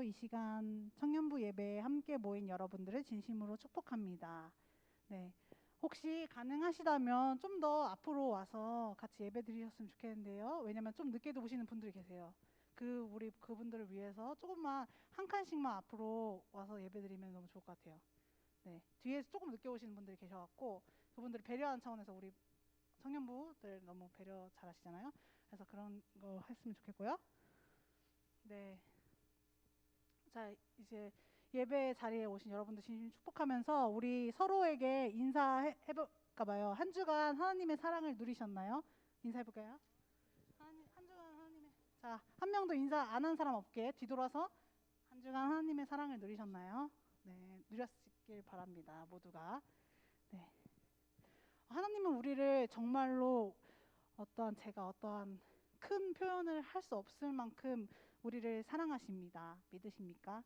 이 시간 청년부 예배에 함께 모인 여러분들을 진심으로 축복합니다. 네. 혹시 가능하시다면 좀 더 앞으로 와서 같이 예배 드리셨으면 좋겠는데요. 왜냐면 좀 늦게도 오시는 분들이 계세요. 우리 그분들을 위해서 조금만 한 칸씩만 앞으로 와서 예배 드리면 너무 좋을 것 같아요. 네. 뒤에서 조금 늦게 오시는 분들이 계셔갖고 그분들을 배려하는 차원에서 우리 청년부들 너무 배려 잘하시잖아요. 그래서 그런 거 했으면 좋겠고요. 네. 자, 이제 예배 자리에 오신 여러분들 진심 축복하면서 우리 서로에게 인사해볼까 봐요. 한 주간 하나님의 사랑을 누리셨나요? 인사해볼까요? 한 주간 하나님의. 자, 한 명도 인사 안 한 사람 없게 뒤돌아서 한 주간 하나님의 사랑을 누리셨나요? 네, 누렸길 바랍니다. 모두가. 네. 하나님은 우리를 정말로 어떠한 큰 표현을 할 수 없을 만큼 우리를 사랑하십니다. 믿으십니까?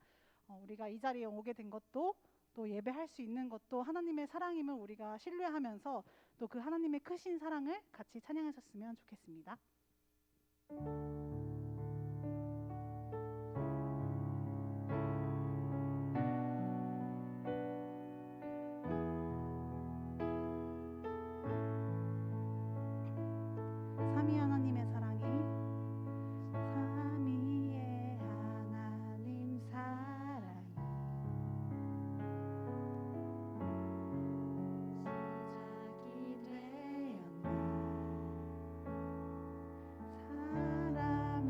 우리가 이 자리에 오게 된 것도 또 예배할 수 있는 것도 하나님의 사랑임을 우리가 신뢰하면서 또 그 하나님의 크신 사랑을 같이 찬양하셨으면 좋겠습니다. 삼위 하나님의 사랑이 삼위의 하나님 사랑이 시작이 되었네. 사람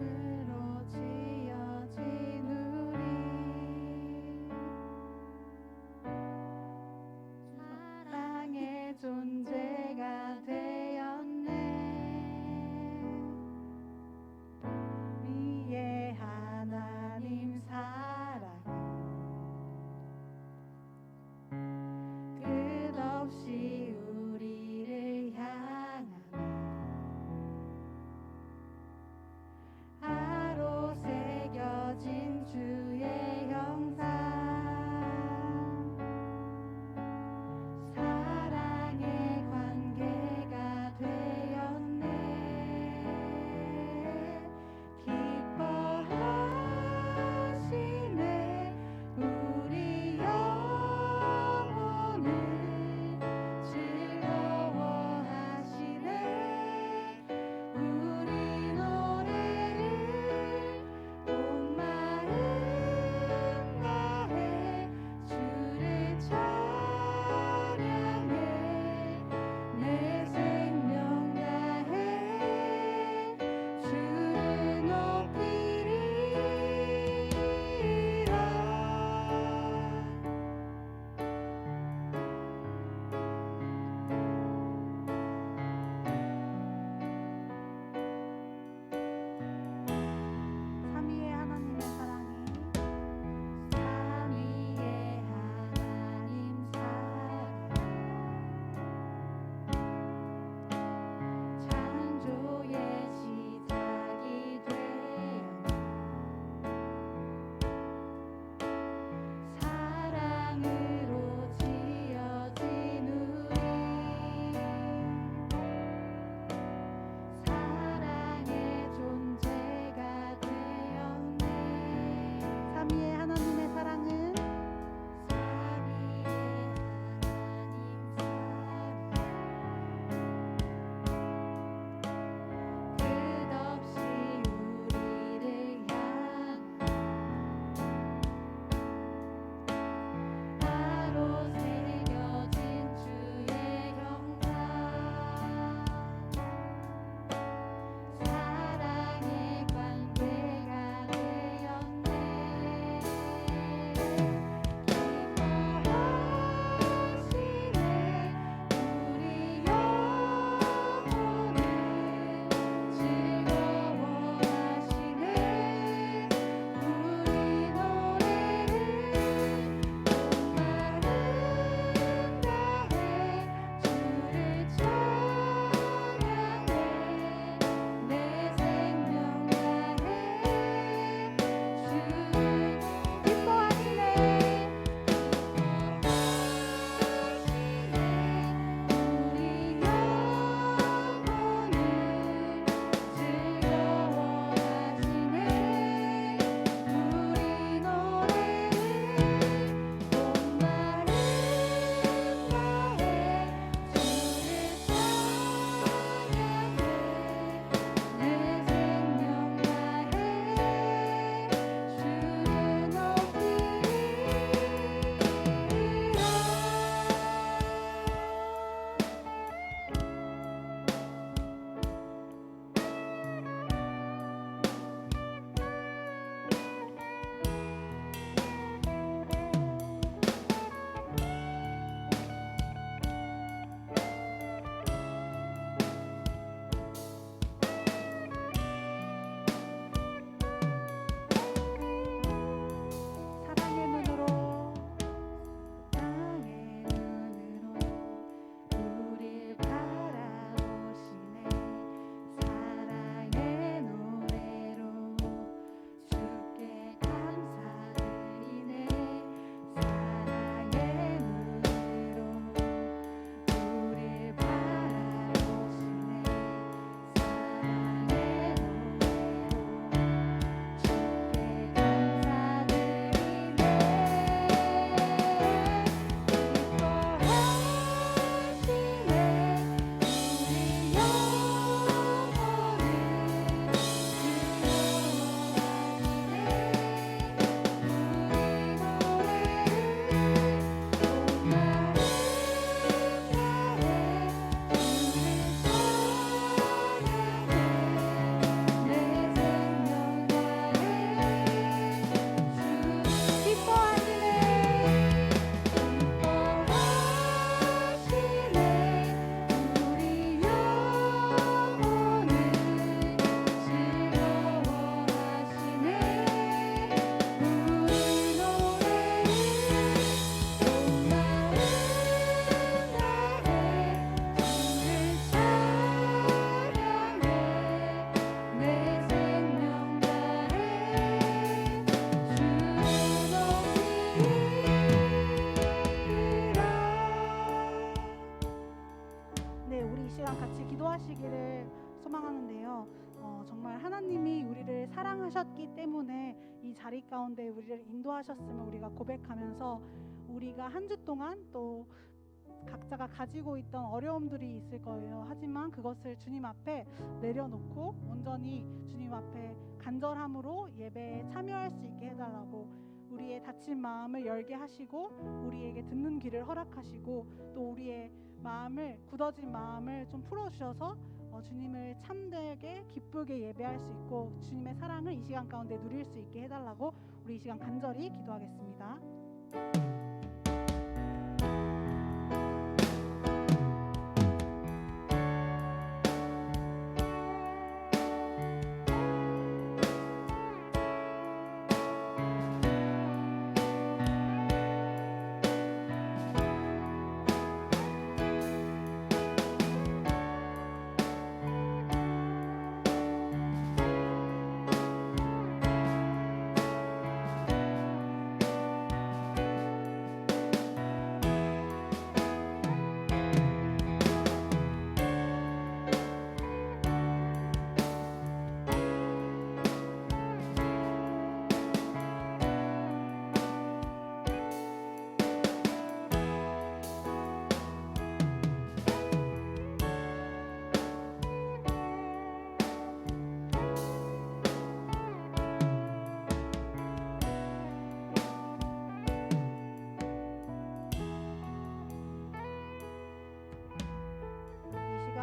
자리 가운데 우리를 인도하셨음을 우리가 고백하면서 우리가 한 주 동안 또 각자가 가지고 있던 어려움들이 있을 거예요. 하지만 그것을 주님 앞에 내려놓고 온전히 주님 앞에 간절함으로 예배에 참여할 수 있게 해달라고, 우리의 닫힌 마음을 열게 하시고 우리에게 듣는 귀를 허락하시고 또 우리의 마음을, 굳어진 마음을 좀 풀어주셔서 주님을 참되게 기쁘게 예배할 수 있고 주님의 사랑을 이 시간 가운데 누릴 수 있게 해달라고 우리 이 시간 간절히 기도하겠습니다.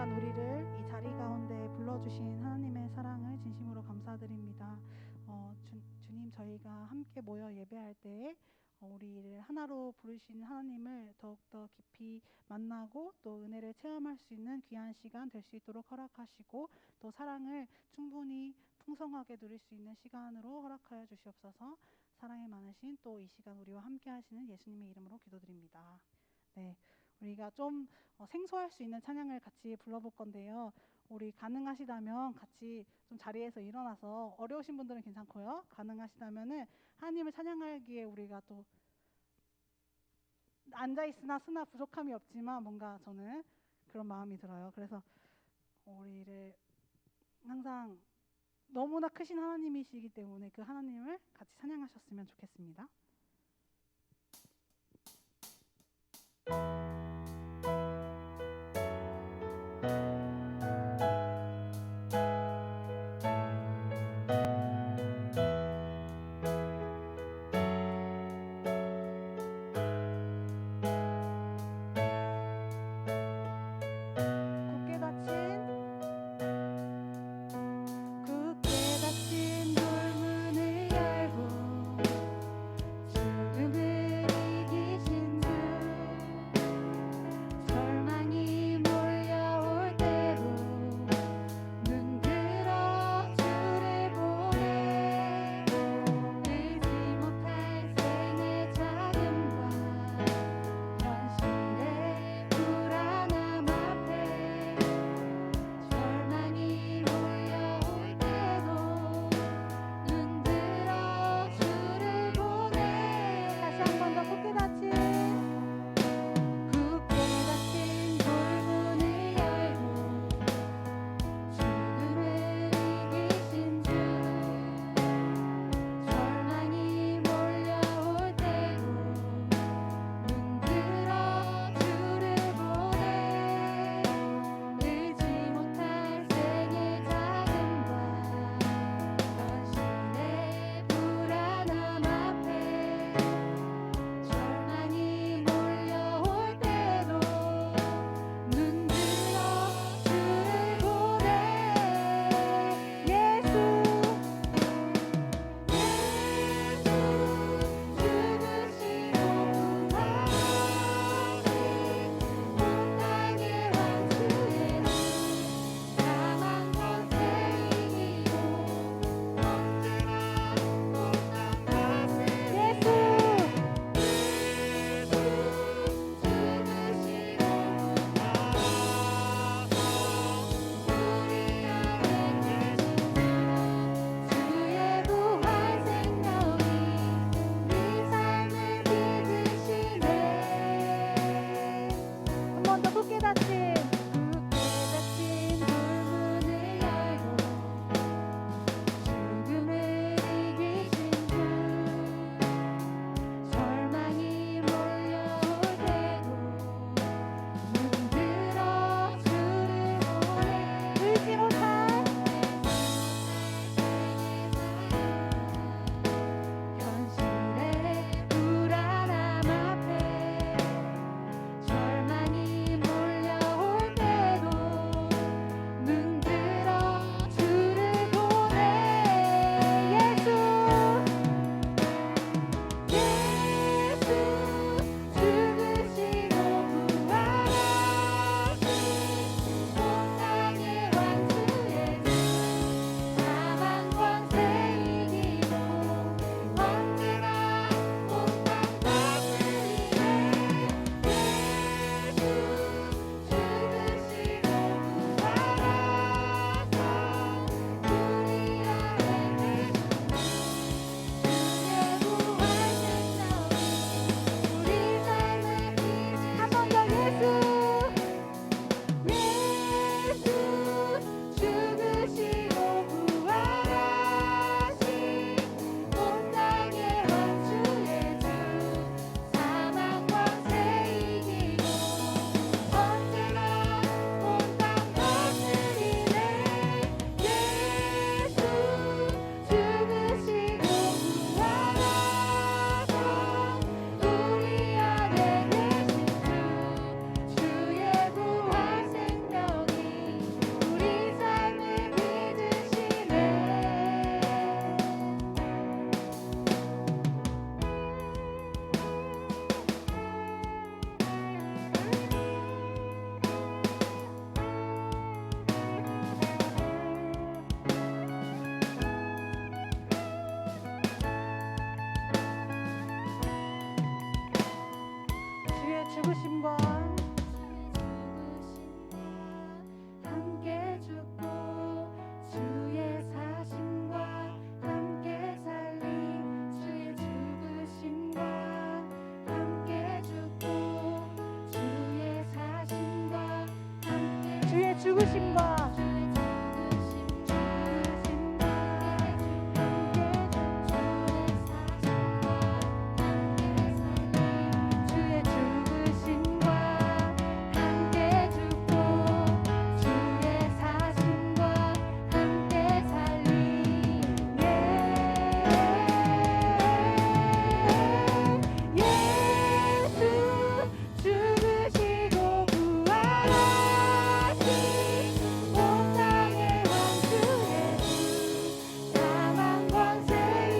우리를 이 자리 가운데 불러주신 하나님의 사랑을 진심으로 감사드립니다. 주님, 저희가 함께 모여 예배할 때에 우리를 하나로 부르신 하나님을 더욱더 깊이 만나고 또 은혜를 체험할 수 있는 귀한 시간 될 수 있도록 허락하시고 또 사랑을 충분히 풍성하게 누릴 수 있는 시간으로 허락하여 주시옵소서. 사랑이 많으신 또 이 시간 우리와 함께 하시는 예수님의 이름으로 기도드립니다. 네, 우리가 좀 생소할 수 있는 찬양을 같이 불러볼 건데요. 우리 가능하시다면 같이 좀 자리에서 일어나서, 어려우신 분들은 괜찮고요. 가능하시다면은 하나님을 찬양하기에 우리가 또 앉아있으나 쓰나 부족함이 없지만 뭔가 저는 그런 마음이 들어요. 그래서 우리를 항상 너무나 크신 하나님이시기 때문에 그 하나님을 같이 찬양하셨으면 좋겠습니다. 굳게 닫힌 돌문을 열고 주의 죽으심과 주의 죽으심과 함께 죽고 주의 사심과 함께 살리 예수 죽으시고 부활하신 온 땅의 왕 주 예수 사망 권세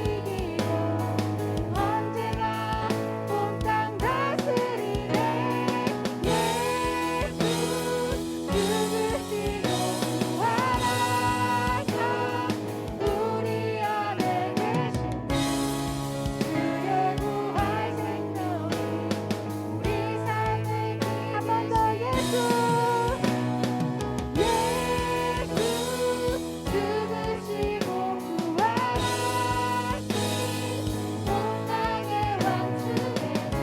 이기고 언제나 온 땅 다스리네 예수 죽으시고 부활하사 우리 안에 계신 주의 부활 생명이 우리 삶을 한 번 더 예수 죽으시고 부활하신 온 땅의 왕 주 예수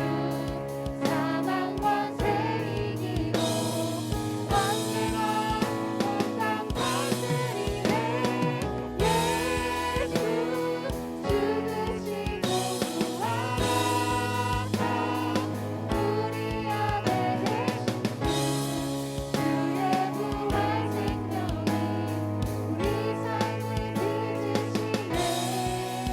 사망 권세 이기고 언제나 온 땅 다스리네 예수 죽으시고 부활하사 우리 안에 계신 주의 부활 생명이 우리 삶을 빚으시네 네.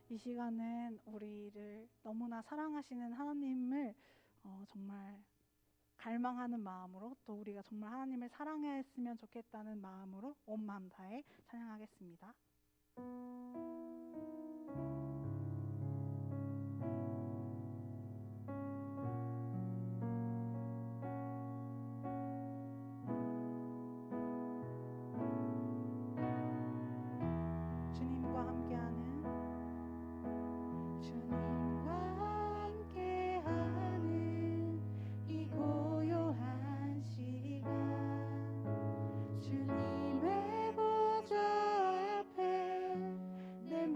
이 시간은 우리를 너무나 사랑하시는 하나님을 정말 갈망하는 마음으로 또 우리가 정말 하나님을 사랑했으면 좋겠다는 마음으로 온 마음 다해 찬양하겠습니다. 주님과 함께하는 이 고요한 시간 주님의 보좌 앞에 내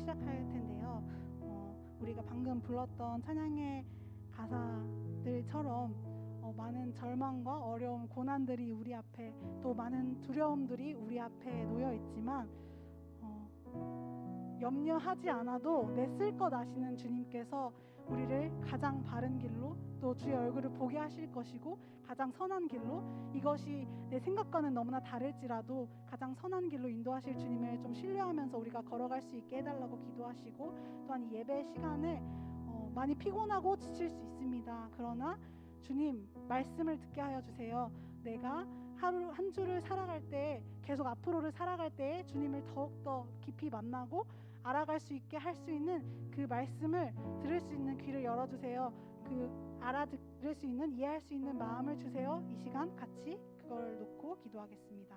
시작할 텐데요. 우리가 방금 불렀던 찬양의 가사들처럼 많은 절망과 어려움, 고난들이 우리 앞에, 또 많은 두려움들이 우리 앞에 놓여 있지만 염려하지 않아도 내 쓸 것 아시는 주님께서 우리를 가장 바른 길로, 또 주의 얼굴을 보게 하실 것이고 가장 선한 길로, 이것이 내 생각과는 너무나 다를지라도 가장 선한 길로 인도하실 주님을 좀 신뢰하면서 우리가 걸어갈 수 있게 해달라고 기도하시고, 또한 이 예배 시간을 많이 피곤하고 지칠 수 있습니다. 그러나 주님 말씀을 듣게 하여 주세요. 내가 하루 한 주를 살아갈 때, 계속 앞으로를 살아갈 때 주님을 더욱더 깊이 만나고 알아갈 수 있게 할 수 있는 그 말씀을 들을 수 있는 귀를 열어주세요. 그 알아들을 수 있는, 이해할 수 있는 마음을 주세요. 이 시간 같이 그걸 놓고 기도하겠습니다.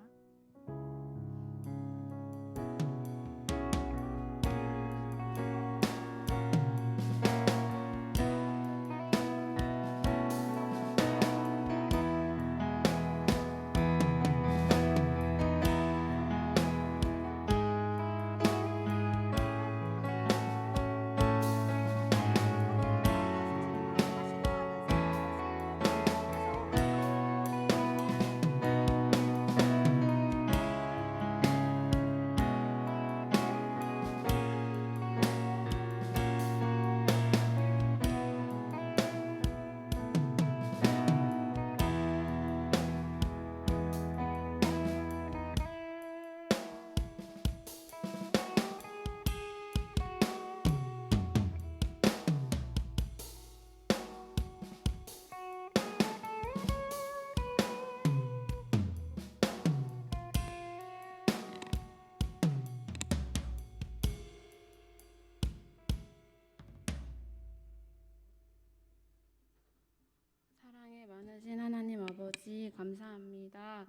사랑에 많으신 하나님 아버지, 감사합니다.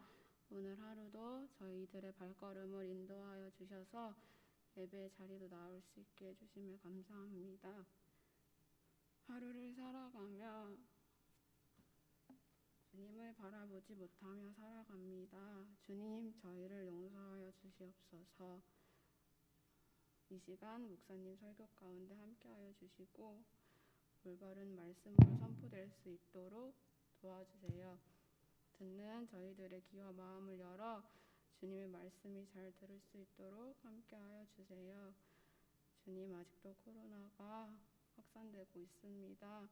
오늘 하루도 저희들의 발걸음을 인도하여 주셔서 예배 자리도 나올 수 있게 해주심을 감사합니다. 하루를 살아가며 주님을 바라보지 못하며 살아갑니다. 주님, 저희를 용서하여 주시옵소서. 이 시간 목사님 설교 가운데 함께하여 주시고 올바른 말씀으로 선포될 수 있도록 도와주세요. 듣는 저희들의 귀와 마음을 열어 주님의 말씀이 잘 들을 수 있도록 함께하여 주세요. 주님, 아직도 코로나가 확산되고 있습니다.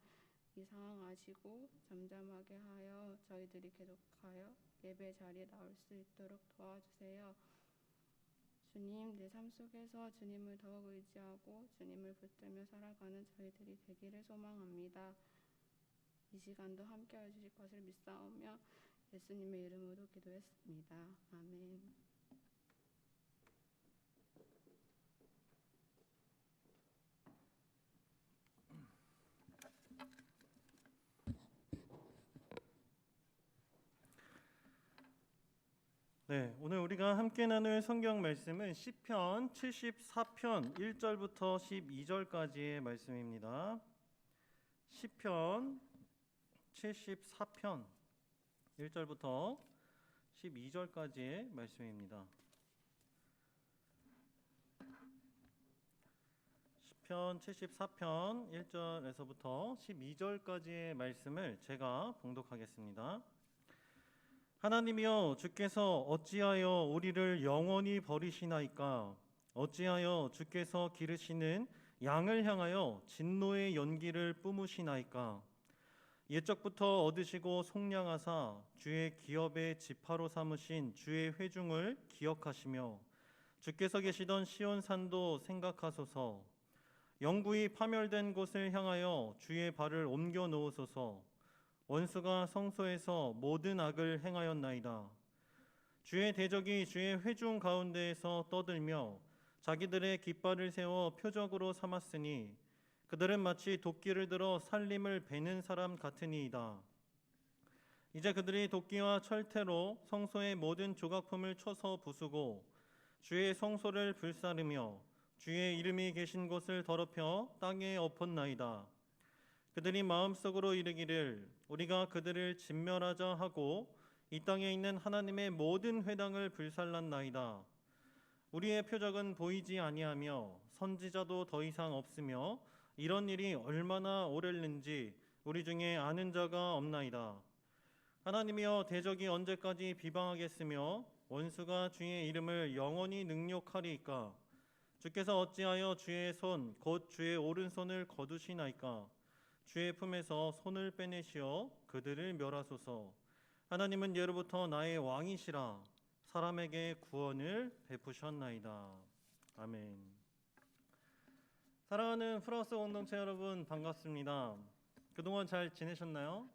이 상황 아시고 잠잠하게 하여 저희들이 계속하여 예배 자리에 나올 수 있도록 도와주세요. 주님, 내 삶 속에서 주님을 더욱 의지하고 주님을 붙들며 살아가는 저희들이 되기를 소망합니다. 이 시간도 함께해 주실 것을 믿사오며 예수님의 이름으로 기도했습니다. 아멘. 네, 오늘 우리가 함께 나눌 성경 말씀은 시편 74편 1절부터 12절까지의 말씀입니다. 시편 74편 1절부터 12절까지의 말씀입니다. 시편 74편 1절에서부터 12절까지의 말씀을 제가 봉독하겠습니다. 하나님이여, 주께서 어찌하여 우리를 영원히 버리시나이까? 어찌하여 주께서 기르시는 양을 향하여 진노의 연기를 뿜으시나이까? 옛적부터 얻으시고 속량하사 주의 기업의 지파로 삼으신 주의 회중을 기억하시며 주께서 계시던 시온산도 생각하소서. 영구히 파멸된 곳을 향하여 주의 발을 옮겨 놓으소서. 원수가 성소에서 모든 악을 행하였나이다. 주의 대적이 주의 회중 가운데에서 떠들며 자기들의 깃발을 세워 표적으로 삼았으니 그들은 마치 도끼를 들어 살림을 베는 사람 같으니이다. 이제 그들이 도끼와 철퇴로 성소의 모든 조각품을 쳐서 부수고 주의 성소를 불사르며 주의 이름이 계신 곳을 더럽혀 땅에 엎었나이다. 그들이 마음속으로 이르기를 우리가 그들을 진멸하자 하고 이 땅에 있는 하나님의 모든 회당을 불살랐나이다. 우리의 표적은 보이지 아니하며 선지자도 더 이상 없으며 이런 일이 얼마나 오랬는지 우리 중에 아는 자가 없나이다. 하나님이여 대적이 언제까지 비방하겠으며 원수가 주의 이름을 영원히 능욕하리이까? 주께서 어찌하여 주의 손 곧 주의 오른손을 거두시나이까? 주의 품에서 손을 빼내시어 그들을 멸하소서. 하나님은 예로부터 나의 왕이시라. 사람에게 구원을 베푸셨나이다. 아멘. 사랑하는 프라우스 공동체 여러분, 반갑습니다. 그동안 잘 지내셨나요?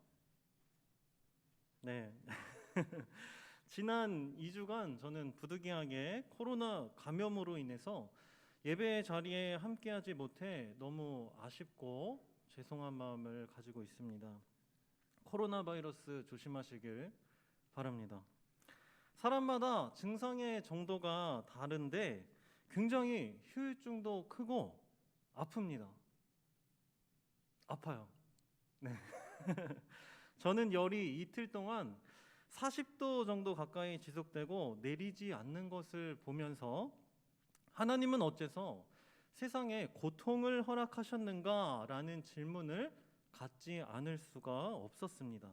네. 지난 2주간 저는 부득이하게 코로나 감염으로 인해서 예배 자리에 함께하지 못해 너무 아쉽고 죄송한 마음을 가지고 있습니다. 코로나 바이러스 조심하시길 바랍니다. 사람마다 증상의 정도가 다른데 굉장히 후유증도 크고 아픕니다. 아파요. 네. 저는 열이 이틀 동안 40도 정도 가까이 지속되고 내리지 않는 것을 보면서 하나님은 어째서 세상에 고통을 허락하셨는가라는 질문을 갖지 않을 수가 없었습니다.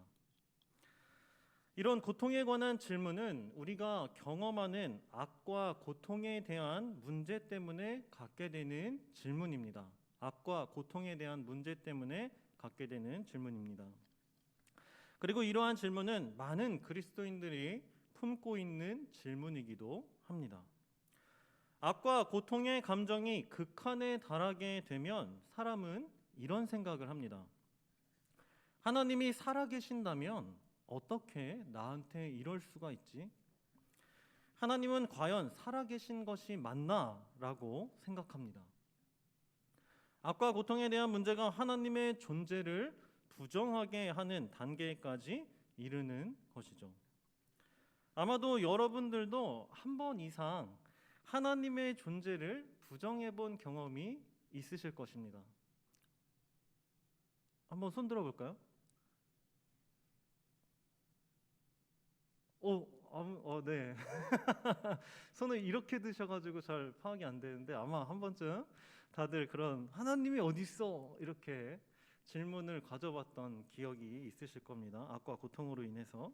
이런 고통에 관한 질문은 우리가 경험하는 악과 고통에 대한 문제 때문에 갖게 되는 질문입니다. 악과 고통에 대한 문제 때문에 갖게 되는 질문입니다. 그리고 이러한 질문은 많은 그리스도인들이 품고 있는 질문이기도 합니다. 악과 고통의 감정이 극한에 달하게 되면 사람은 이런 생각을 합니다. 하나님이 살아계신다면 어떻게 나한테 이럴 수가 있지? 하나님은 과연 살아계신 것이 맞나? 라고 생각합니다. 악과 고통에 대한 문제가 하나님의 존재를 부정하게 하는 단계까지 이르는 것이죠. 아마도 여러분들도 한 번 이상 하나님의 존재를 부정해 본 경험이 있으실 것입니다. 한번 손 들어 볼까요? 네. 손을 이렇게 드셔가지고 잘 파악이 안 되는데 아마 한 번쯤 다들 그런 하나님이 어디 있어? 이렇게 질문을 가져봤던 기억이 있으실 겁니다. 악과 고통으로 인해서.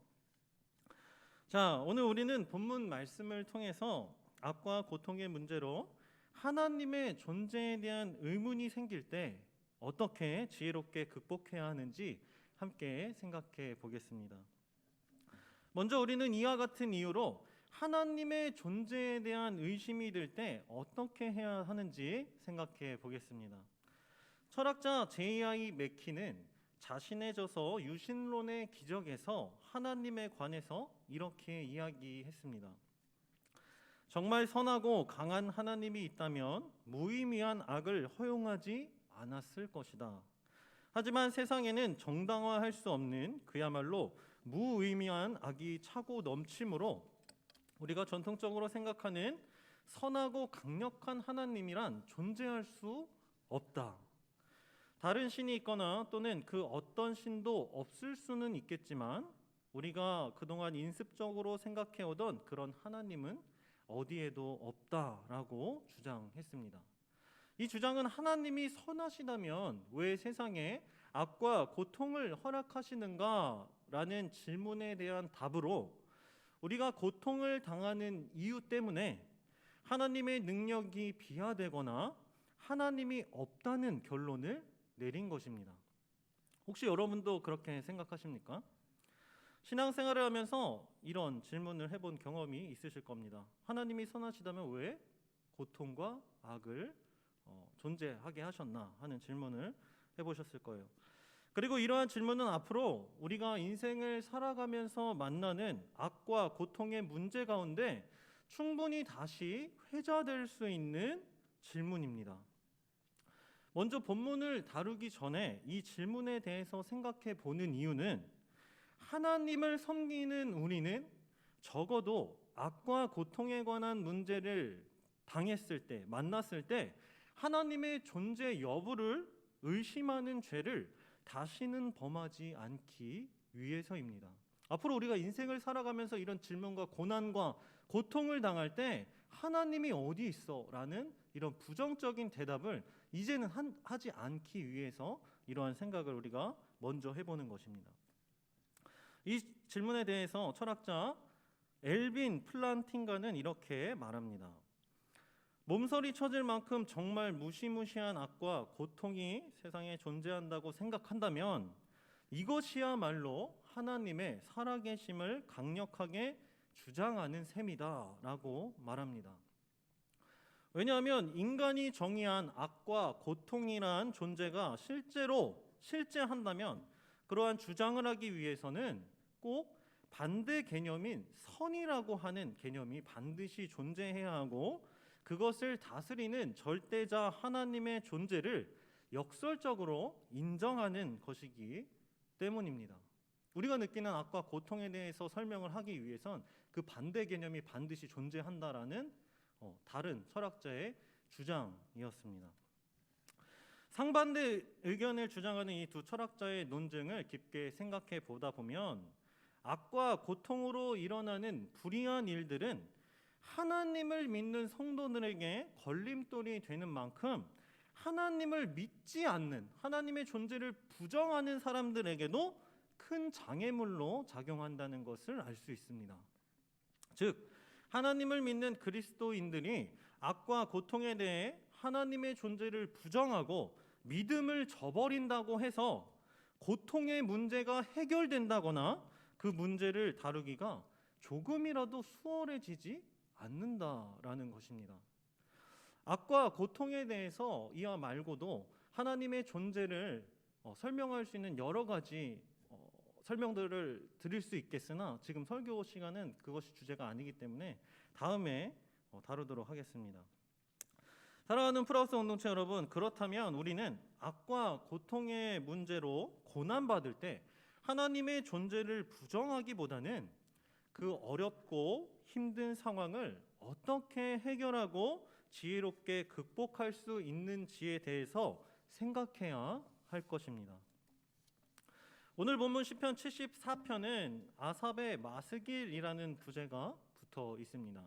자, 오늘 우리는 본문 말씀을 통해서 악과 고통의 문제로 하나님의 존재에 대한 의문이 생길 때 어떻게 지혜롭게 극복해야 하는지 함께 생각해 보겠습니다. 먼저 우리는 이와 같은 이유로 하나님의 존재에 대한 의심이 들 때 어떻게 해야 하는지 생각해 보겠습니다. 철학자 J.I. 맥키는 자신의 저서 유신론의 기적에서 하나님에 관해서 이렇게 이야기했습니다. 정말 선하고 강한 하나님이 있다면 무의미한 악을 허용하지 않았을 것이다. 하지만 세상에는 정당화할 수 없는 그야말로 무의미한 악이 차고 넘치므로 우리가 전통적으로 생각하는 선하고 강력한 하나님이란 존재할 수 없다. 다른 신이 있거나 또는 그 어떤 신도 없을 수는 있겠지만 우리가 그동안 인습적으로 생각해오던 그런 하나님은 어디에도 없다라고 주장했습니다. 이 주장은 하나님이 선하시다면 왜 세상에 악과 고통을 허락하시는가라는 질문에 대한 답으로 우리가 고통을 당하는 이유 때문에 하나님의 능력이 비하되거나 하나님이 없다는 결론을 내린 것입니다. 혹시 여러분도 그렇게 생각하십니까? 신앙생활을 하면서 이런 질문을 해본 경험이 있으실 겁니다. 하나님이 선하시다면 왜 고통과 악을 존재하게 하셨나 하는 질문을 해보셨을 거예요. 그리고 이러한 질문은 앞으로 우리가 인생을 살아가면서 만나는 악과 고통의 문제 가운데 충분히 다시 회자될 수 있는 질문입니다. 먼저 본문을 다루기 전에 이 질문에 대해서 생각해 보는 이유는 하나님을 섬기는 우리는 적어도 악과 고통에 관한 문제를 당했을 때, 만났을 때 하나님의 존재 여부를 의심하는 죄를 다시는 범하지 않기 위해서입니다. 앞으로 우리가 인생을 살아가면서 이런 질문과 고난과 고통을 당할 때 하나님이 어디 있어? 라는 이런 부정적인 대답을 이제는 하지 않기 위해서 이러한 생각을 우리가 먼저 해보는 것입니다. 이 질문에 대해서 철학자 엘빈 플란팅가는 이렇게 말합니다. 몸서리 쳐질 만큼 정말 무시무시한 악과 고통이 세상에 존재한다고 생각한다면 이것이야말로 하나님의 살아계심을 강력하게 주장하는 셈이다 라고 말합니다. 왜냐하면 인간이 정의한 악과 고통이란 존재가 실제한다면 그러한 주장을 하기 위해서는 꼭 반대 개념인 선이라고 하는 개념이 반드시 존재해야 하고 그것을 다스리는 절대자 하나님의 존재를 역설적으로 인정하는 것이기 때문입니다. 우리가 느끼는 악과 고통에 대해서 설명을 하기 위해선 그 반대 개념이 반드시 존재한다라는 다른 철학자의 주장이었습니다. 상반대 의견을 주장하는 이 두 철학자의 논증을 깊게 생각해 보다 보면 악과 고통으로 일어나는 불의한 일들은 하나님을 믿는 성도들에게 걸림돌이 되는 만큼 하나님을 믿지 않는, 하나님의 존재를 부정하는 사람들에게도 큰 장애물로 작용한다는 것을 알 수 있습니다. 즉, 하나님을 믿는 그리스도인들이 악과 고통에 대해 하나님의 존재를 부정하고 믿음을 저버린다고 해서 고통의 문제가 해결된다거나 그 문제를 다루기가 조금이라도 수월해지지 않는다라는 것입니다. 악과 고통에 대해서 이와 말고도 하나님의 존재를 설명할 수 있는 여러 가지 설명들을 드릴 수 있겠으나 지금 설교 시간은 그것이 주제가 아니기 때문에 다음에 다루도록 하겠습니다. 사랑하는 프라우스 공동체 여러분, 그렇다면 우리는 악과 고통의 문제로 고난받을 때 하나님의 존재를 부정하기보다는 그 어렵고 힘든 상황을 어떻게 해결하고 지혜롭게 극복할 수 있는지에 대해서 생각해야 할 것입니다. 오늘 본문 시편 74편은 아삽의 마스길이라는 부제가 붙어 있습니다.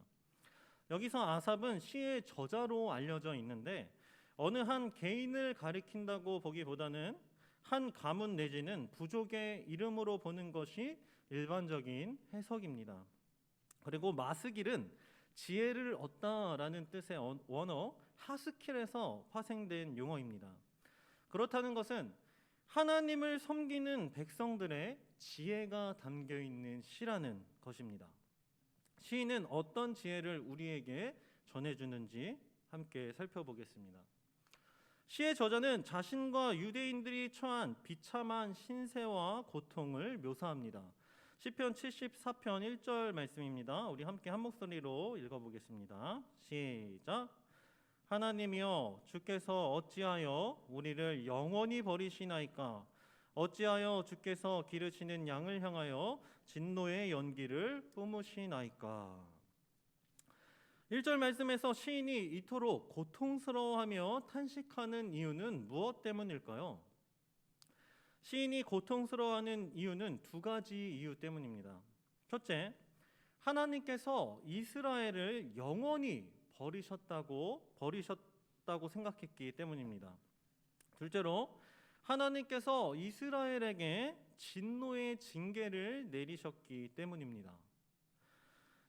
여기서 아삽은 시의 저자로 알려져 있는데 어느 한 개인을 가리킨다고 보기보다는 한 가문 내지는 부족의 이름으로 보는 것이 일반적인 해석입니다. 그리고 마스길은 지혜를 얻다라는 뜻의 원어 하스킬에서 파생된 용어입니다. 그렇다는 것은 하나님을 섬기는 백성들의 지혜가 담겨 있는 시라는 것입니다. 시인은 어떤 지혜를 우리에게 전해주는지 함께 살펴보겠습니다. 시의 저자는 자신과 유대인들이 처한 비참한 신세와 고통을 묘사합니다. 시편 74편 1절 말씀입니다. 우리 함께 한 목소리로 읽어보겠습니다. 시작. 하나님이여, 주께서 어찌하여 우리를 영원히 버리시나이까? 어찌하여 주께서 기르시는 양을 향하여 진노의 연기를 뿜으시나이까? 1절 말씀에서 시인이 이토록 고통스러워하며 탄식하는 이유는 무엇 때문일까요? 시인이 고통스러워하는 이유는 두 가지 이유 때문입니다. 첫째, 하나님께서 이스라엘을 영원히 버리셨다고 생각했기 때문입니다. 둘째로, 하나님께서 이스라엘에게 진노의 징계를 내리셨기 때문입니다.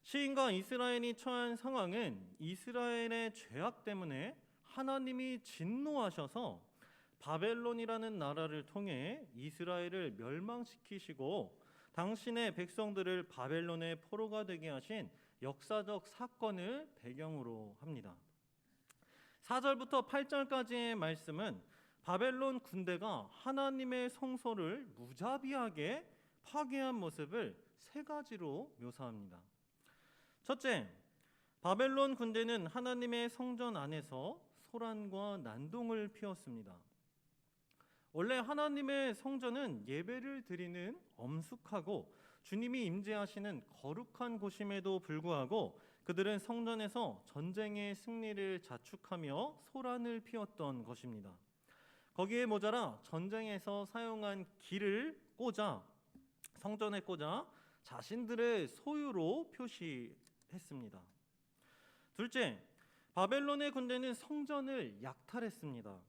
시인과 이스라엘이 처한 상황은 이스라엘의 죄악 때문에 하나님이 진노하셔서 바벨론이라는 나라를 통해 이스라엘을 멸망시키시고 당신의 백성들을 바벨론의 포로가 되게 하신 역사적 사건을 배경으로 합니다. 4절부터 8절까지의 말씀은 바벨론 군대가 하나님의 성소를 무자비하게 파괴한 모습을 세 가지로 묘사합니다. 첫째, 바벨론 군대는 하나님의 성전 안에서 소란과 난동을 피웠습니다. 원래 하나님의 성전은 예배를 드리는 엄숙하고 주님이 임재하시는 거룩한 곳임에도 불구하고 그들은 성전에서 전쟁의 승리를 자축하며 소란을 피웠던 것입니다. 거기에 모자라 전쟁에서 사용한 길을 성전에 꽂아 자신들의 소유로 표시했습니다. 둘째, 바벨론의 군대는 성전을 약탈했습니다.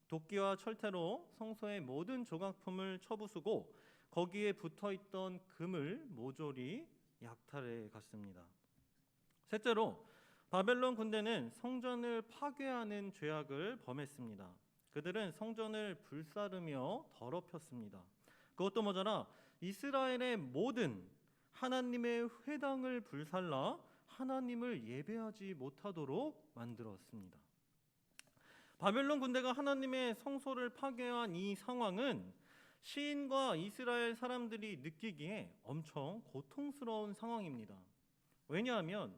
도끼와 철퇴로 성소의 모든 조각품을 쳐부수고 거기에 붙어있던 금을 모조리 약탈해 갔습니다. 셋째로, 바벨론 군대는 성전을 파괴하는 죄악을 범했습니다. 그들은 성전을 불사르며 더럽혔습니다. 그것도 모자라 이스라엘의 모든 하나님의 회당을 불살라 하나님을 예배하지 못하도록 만들었습니다. 바벨론 군대가 하나님의 성소를 파괴한 이 상황은 시인과 이스라엘 사람들이 느끼기에 엄청 고통스러운 상황입니다. 왜냐하면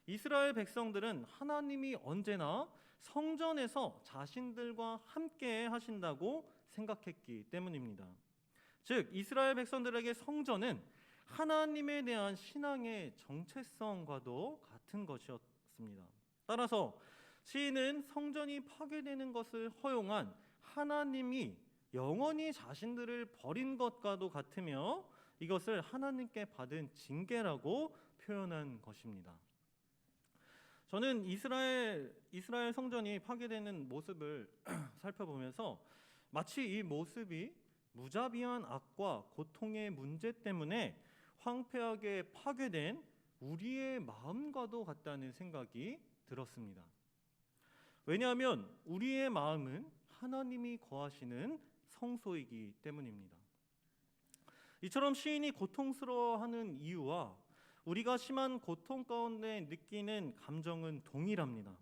이스라엘 백성들은 하나님이 언제나 성전에서 자신들과 함께 하신다고 생각했기 때문입니다. 즉, 이스라엘 백성들에게 성전은 하나님에 대한 신앙의 정체성과도 같은 것이었습니다. 따라서 시인은 성전이 파괴되는 것을 허용한 하나님이 영원히 자신들을 버린 것과도 같으며 이것을 하나님께 받은 징계라고 표현한 것입니다. 저는 이스라엘 성전이 파괴되는 모습을 살펴보면서 마치 이 모습이 무자비한 악과 고통의 문제 때문에 황폐하게 파괴된 우리의 마음과도 같다는 생각이 들었습니다. 왜냐하면 우리의 마음은 하나님이 거하시는 성소이기 때문입니다. 이처럼 시인이 고통스러워하는 이유와 우리가 심한 고통 가운데 느끼는 감정은 동일합니다.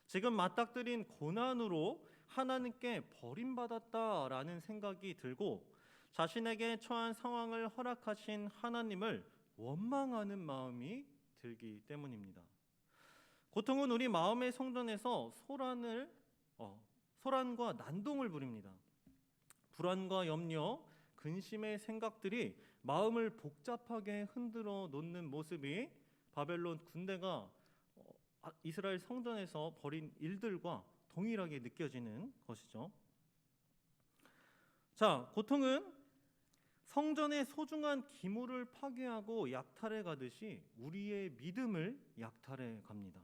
지금 맞닥뜨린 고난으로 하나님께 버림받았다라는 생각이 들고 자신에게 처한 상황을 허락하신 하나님을 원망하는 마음이 들기 때문입니다. 고통은 우리 마음의 성전에서 소란과 난동을 부립니다. 불안과 염려, 근심의 생각들이 마음을 복잡하게 흔들어 놓는 모습이 바벨론 군대가 이스라엘 성전에서 벌인 일들과 동일하게 느껴지는 것이죠. 자, 고통은 성전의 소중한 기물을 파괴하고 약탈해 가듯이 우리의 믿음을 약탈해 갑니다.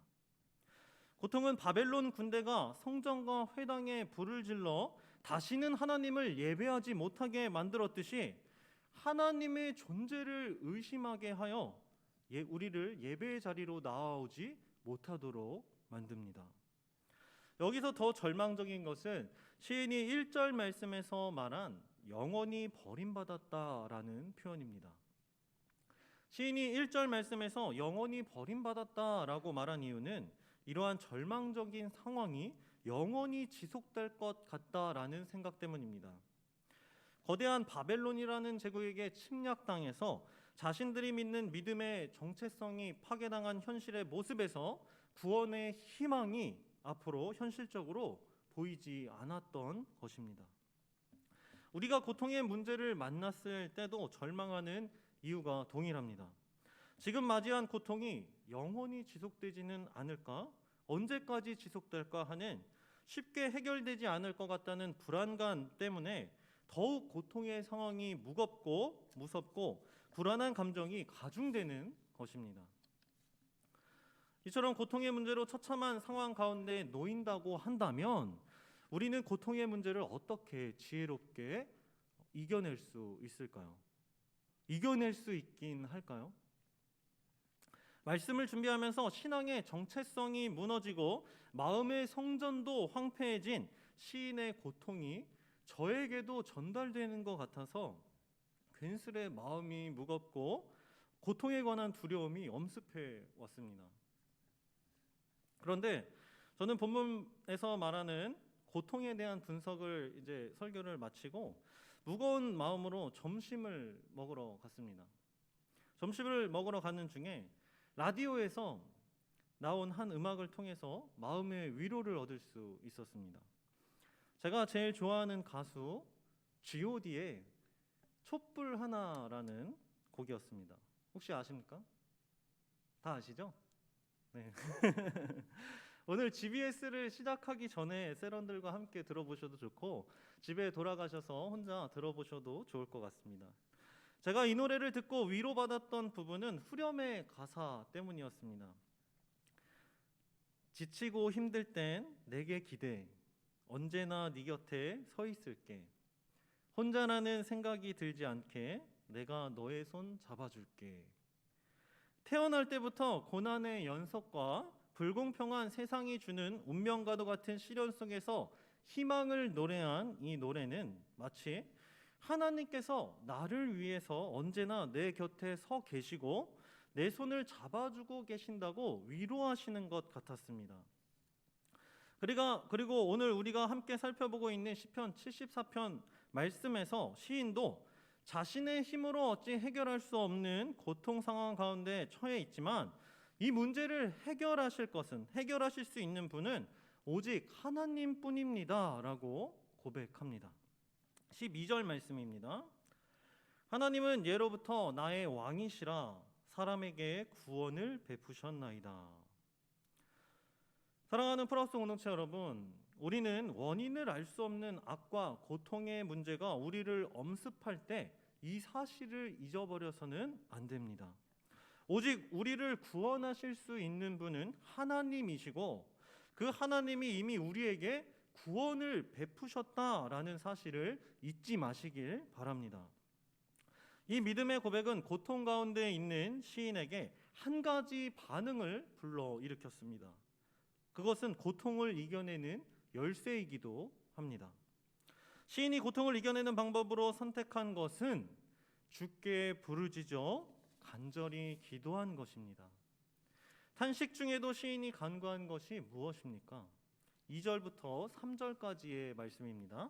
고통은 바벨론 군대가 성전과 회당에 불을 질러 다시는 하나님을 예배하지 못하게 만들었듯이 하나님의 존재를 의심하게 하여 우리를 예배의 자리로 나아오지 못하도록 만듭니다. 여기서 더 절망적인 것은 시인이 1절 말씀에서 말한 영원히 버림받았다라는 표현입니다. 시인이 1절 말씀에서 영원히 버림받았다라고 말한 이유는 이러한 절망적인 상황이 영원히 지속될 것 같다라는 생각 때문입니다. 거대한 바벨론이라는 제국에게 침략당해서 자신들이 믿는 믿음의 정체성이 파괴당한 현실의 모습에서 구원의 희망이 앞으로 현실적으로 보이지 않았던 것입니다. 우리가 고통의 문제를 만났을 때도 절망하는 이유가 동일합니다. 지금 맞이한 고통이 영원히 지속되지는 않을까? 언제까지 지속될까 하는 쉽게 해결되지 않을 것 같다는 불안감 때문에 더욱 고통의 상황이 무섭고 불안한 감정이 가중되는 것입니다. 이처럼 고통의 문제로 처참한 상황 가운데 놓인다고 한다면 우리는 고통의 문제를 어떻게 지혜롭게 이겨낼 수 있을까요? 이겨낼 수 있긴 할까요? 말씀을 준비하면서 신앙의 정체성이 무너지고 마음의 성전도 황폐해진 시인의 고통이 저에게도 전달되는 것 같아서 괜스레 마음이 무겁고 고통에 관한 두려움이 엄습해 왔습니다. 그런데 저는 본문에서 말하는 고통에 대한 분석을 이제 설교를 마치고 무거운 마음으로 점심을 먹으러 갔습니다. 점심을 먹으러 가는 중에 라디오에서 나온 한 음악을 통해서 마음의 위로를 얻을 수 있었습니다. 제가 제일 좋아하는 가수 G.O.D의 촛불 하나라는 곡이었습니다. 혹시 아십니까? 다 아시죠? 네. 오늘 GBS를 시작하기 전에 세런들과 함께 들어보셔도 좋고 집에 돌아가셔서 혼자 들어보셔도 좋을 것 같습니다. 제가 이 노래를 듣고 위로받았던 부분은 후렴의 가사 때문이었습니다. 지치고 힘들 땐 내게 기대. 언제나 네 곁에 서 있을게. 혼자라는 생각이 들지 않게 내가 너의 손 잡아줄게. 태어날 때부터 고난의 연속과 불공평한 세상이 주는 운명과도 같은 시련 속에서 희망을 노래한 이 노래는 마치 하나님께서 나를 위해서 언제나 내 곁에 서 계시고 내 손을 잡아주고 계신다고 위로하시는 것 같았습니다. 그리고 오늘 우리가 함께 살펴보고 있는 시편 74편 말씀에서 시인도 자신의 힘으로 어찌 해결할 수 없는 고통 상황 가운데 처해 있지만 이 문제를 해결하실 수 있는 분은 오직 하나님뿐입니다 라고 고백합니다. 12절 말씀입니다. 하나님은 예로부터 나의 왕이시라 사람에게 구원을 베푸셨나이다. 사랑하는 프라우스 공동체 여러분, 우리는 원인을 알 수 없는 악과 고통의 문제가 우리를 엄습할 때 이 사실을 잊어버려서는 안 됩니다. 오직 우리를 구원하실 수 있는 분은 하나님이시고 그 하나님이 이미 우리에게 구원을 베푸셨다라는 사실을 잊지 마시길 바랍니다. 이 믿음의 고백은 고통 가운데 있는 시인에게 한 가지 반응을 불러일으켰습니다. 그것은 고통을 이겨내는 열쇠이기도 합니다. 시인이 고통을 이겨내는 방법으로 선택한 것은 주께 부르짖어 간절히 기도한 것입니다. 탄식 중에도 시인이 간구한 것이 무엇입니까? 2절부터 3절까지의 말씀입니다.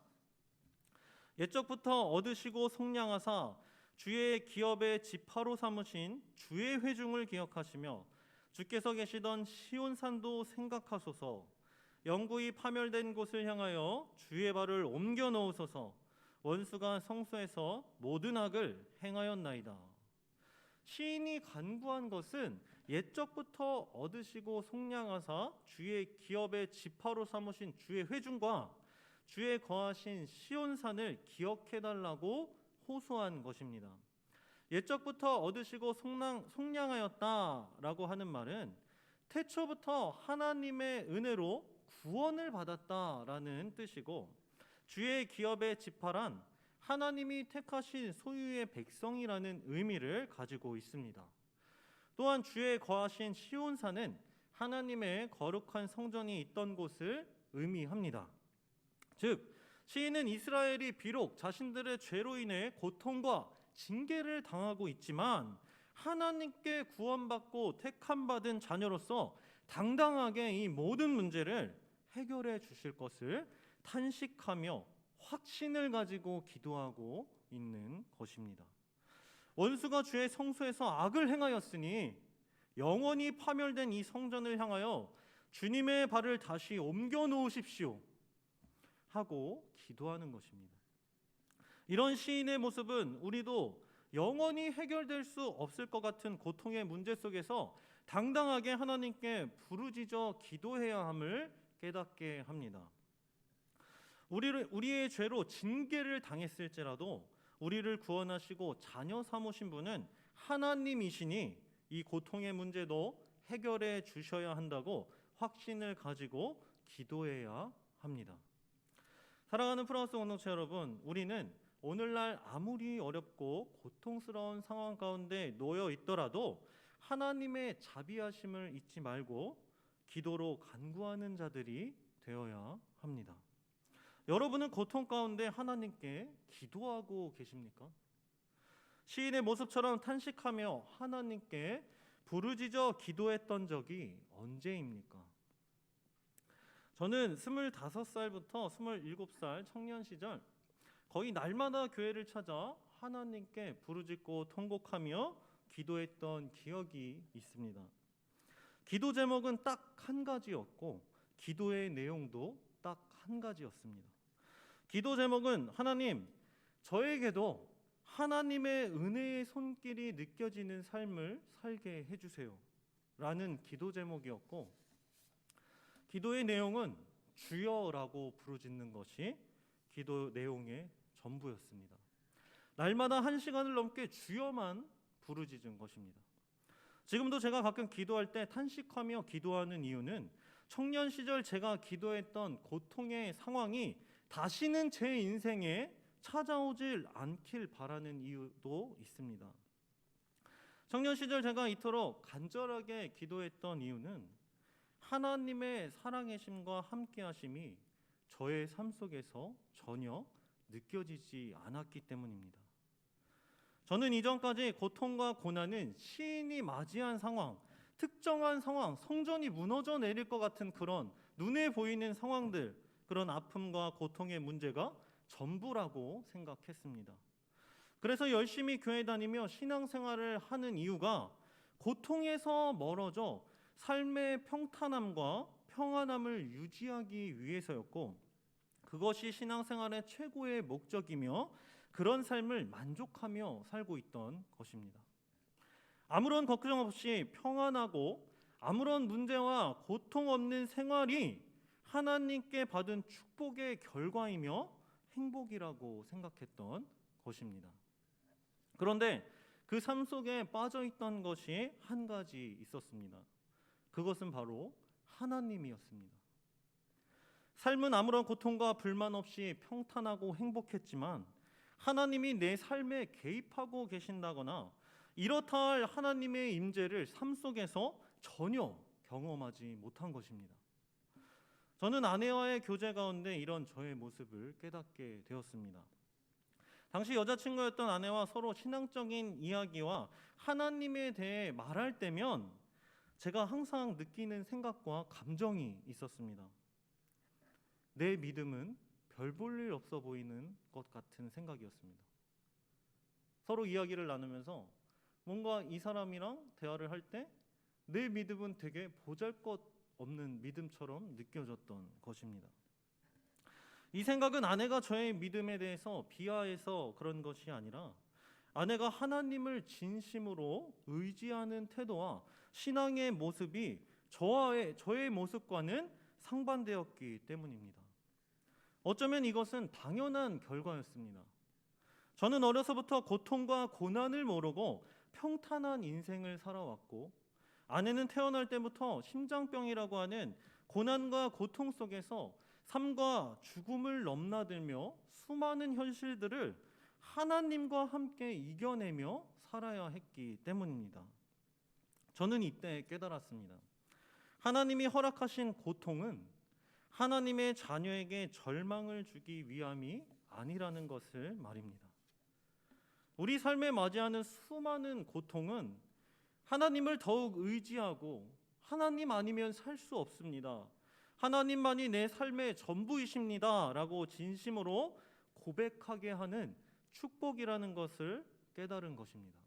옛적부터 얻으시고 속량하사 주의 기업의 지파로 삼으신 주의 회중을 기억하시며 주께서 계시던 시온산도 생각하소서. 영구히 파멸된 곳을 향하여 주의 발을 옮겨 놓으소서. 원수가 성소에서 모든 악을 행하였나이다. 시인이 간구한 것은 옛적부터 얻으시고 속량하사 주의 기업의 지파로 삼으신 주의 회중과 주의 거하신 시온산을 기억해달라고 호소한 것입니다. 옛적부터 얻으시고 속량하였다라고 하는 말은 태초부터 하나님의 은혜로 구원을 받았다라는 뜻이고, 주의 기업의 지파란 하나님이 택하신 소유의 백성이라는 의미를 가지고 있습니다. 또한 주의 거하신 시온산은 하나님의 거룩한 성전이 있던 곳을 의미합니다. 즉, 시인은 이스라엘이 비록 자신들의 죄로 인해 고통과 징계를 당하고 있지만 하나님께 구원받고 택함받은 자녀로서 당당하게 이 모든 문제를 해결해 주실 것을 탄식하며 확신을 가지고 기도하고 있는 것입니다. 원수가 주의 성소에서 악을 행하였으니 영원히 파멸된 이 성전을 향하여 주님의 발을 다시 옮겨 놓으십시오 하고 기도하는 것입니다. 이런 시인의 모습은 우리도 영원히 해결될 수 없을 것 같은 고통의 문제 속에서 당당하게 하나님께 부르짖어 기도해야 함을 깨닫게 합니다. 우리의 죄로 징계를 당했을지라도 우리를 구원하시고 자녀 삼으신 분은 하나님이시니 이 고통의 문제도 해결해 주셔야 한다고 확신을 가지고 기도해야 합니다. 사랑하는 프라우스 공동체 여러분, 우리는 오늘날 아무리 어렵고 고통스러운 상황 가운데 놓여 있더라도 하나님의 자비하심을 잊지 말고 기도로 간구하는 자들이 되어야 합니다. 여러분은 고통 가운데 하나님께 기도하고 계십니까? 시인의 모습처럼 탄식하며 하나님께 부르짖어 기도했던 적이 언제입니까? 저는 25살부터 27살 청년 시절 거의 날마다 교회를 찾아 하나님께 부르짖고 통곡하며 기도했던 기억이 있습니다. 기도 제목은 딱 한 가지였고 기도의 내용도 딱 한 가지였습니다. 기도 제목은 하나님, 저에게도 하나님의 은혜의 손길이 느껴지는 삶을 살게 해주세요 라는 기도 제목이었고, 기도의 내용은 주여라고 부르짖는 것이 기도 내용의 전부였습니다. 날마다 1시간을 넘게 주여만 부르짖은 것입니다. 지금도 제가 가끔 기도할 때 탄식하며 기도하는 이유는 청년 시절 제가 기도했던 고통의 상황이 다시는 제 인생에 찾아오질 않길 바라는 이유도 있습니다. 청년 시절 제가 이토록 간절하게 기도했던 이유는 하나님의 살아계심과 함께하심이 저의 삶 속에서 전혀 느껴지지 않았기 때문입니다. 저는 이전까지 고통과 고난은 시인이 맞이한 상황, 특정한 상황, 성전이 무너져 내릴 것 같은 그런 눈에 보이는 상황들, 그런 아픔과 고통의 문제가 전부라고 생각했습니다. 그래서 열심히 교회 다니며 신앙생활을 하는 이유가 고통에서 멀어져 삶의 평탄함과 평안함을 유지하기 위해서였고, 그것이 신앙생활의 최고의 목적이며 그런 삶을 만족하며 살고 있던 것입니다. 아무런 걱정 없이 평안하고 아무런 문제와 고통 없는 생활이 하나님께 받은 축복의 결과이며 행복이라고 생각했던 것입니다. 그런데 그 삶 속에 빠져 있던 것이 한 가지 있었습니다. 그것은 바로 하나님이었습니다. 삶은 아무런 고통과 불만 없이 평탄하고 행복했지만 하나님이 내 삶에 개입하고 계신다거나 이렇다 할 하나님의 임재를 삶 속에서 전혀 경험하지 못한 것입니다. 저는 아내와의 교제 가운데 이런 저의 모습을 깨닫게 되었습니다. 당시 여자친구였던 아내와 서로 신앙적인 이야기와 하나님에 대해 말할 때면 제가 항상 느끼는 생각과 감정이 있었습니다. 내 믿음은 별 볼 일 없어 보이는 것 같은 생각이었습니다. 서로 이야기를 나누면서 뭔가 이 사람이랑 대화를 할 때 내 믿음은 되게 보잘것없는 믿음처럼 느껴졌던 것입니다. 이 생각은 아내가 저의 믿음에 대해서 비하해서 그런 것이 아니라 아내가 하나님을 진심으로 의지하는 태도와 신앙의 모습이 저의 모습과는 상반되었기 때문입니다. 어쩌면 이것은 당연한 결과였습니다. 저는 어려서부터 고통과 고난을 모르고 평탄한 인생을 살아왔고, 아내는 태어날 때부터 심장병이라고 하는 고난과 고통 속에서 삶과 죽음을 넘나들며 수많은 현실들을 하나님과 함께 이겨내며 살아야 했기 때문입니다. 저는 이때 깨달았습니다. 하나님이 허락하신 고통은 하나님의 자녀에게 절망을 주기 위함이 아니라는 것을 말입니다. 우리 삶에 맞이하는 수많은 고통은 하나님을 더욱 의지하고 하나님 아니면 살 수 없습니다, 하나님만이 내 삶의 전부이십니다 라고 진심으로 고백하게 하는 축복이라는 것을 깨달은 것입니다.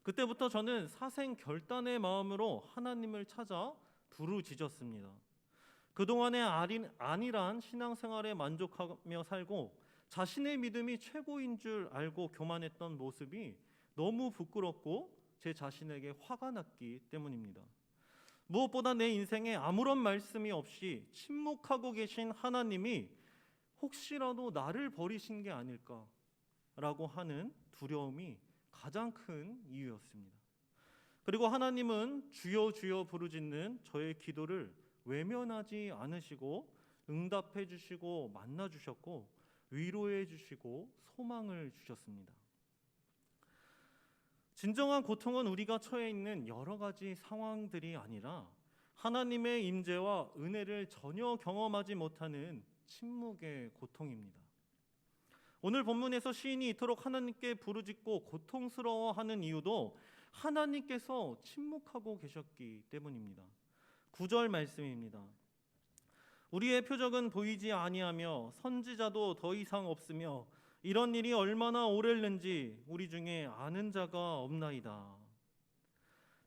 그때부터 저는 사생결단의 마음으로 하나님을 찾아 부르짖었습니다. 그동안의 안일한 신앙생활에 만족하며 살고 자신의 믿음이 최고인 줄 알고 교만했던 모습이 너무 부끄럽고 제 자신에게 화가 났기 때문입니다. 무엇보다 내 인생에 아무런 말씀이 없이 침묵하고 계신 하나님이 혹시라도 나를 버리신 게 아닐까라고 하는 두려움이 가장 큰 이유였습니다. 그리고 하나님은 주여 주여 부르짖는 저의 기도를 외면하지 않으시고 응답해 주시고 만나 주셨고 위로해 주시고 소망을 주셨습니다. 진정한 고통은 우리가 처해 있는 여러 가지 상황들이 아니라 하나님의 임재와 은혜를 전혀 경험하지 못하는 침묵의 고통입니다. 오늘 본문에서 시인이 이토록 하나님께 부르짖고 고통스러워하는 이유도 하나님께서 침묵하고 계셨기 때문입니다. 9절 말씀입니다. 우리의 표적은 보이지 아니하며 선지자도 더 이상 없으며 이런 일이 얼마나 오랬는지 우리 중에 아는 자가 없나이다.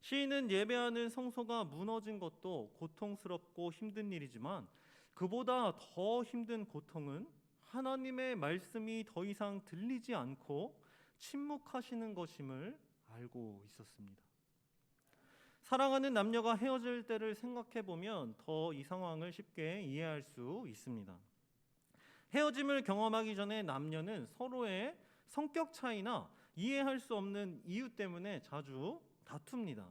시인은 예배하는 성소가 무너진 것도 고통스럽고 힘든 일이지만 그보다 더 힘든 고통은 하나님의 말씀이 더 이상 들리지 않고 침묵하시는 것임을 알고 있었습니다. 사랑하는 남녀가 헤어질 때를 생각해 보면 더 이 상황을 쉽게 이해할 수 있습니다. 헤어짐을 경험하기 전에 남녀는 서로의 성격 차이나 이해할 수 없는 이유 때문에 자주 다툽니다.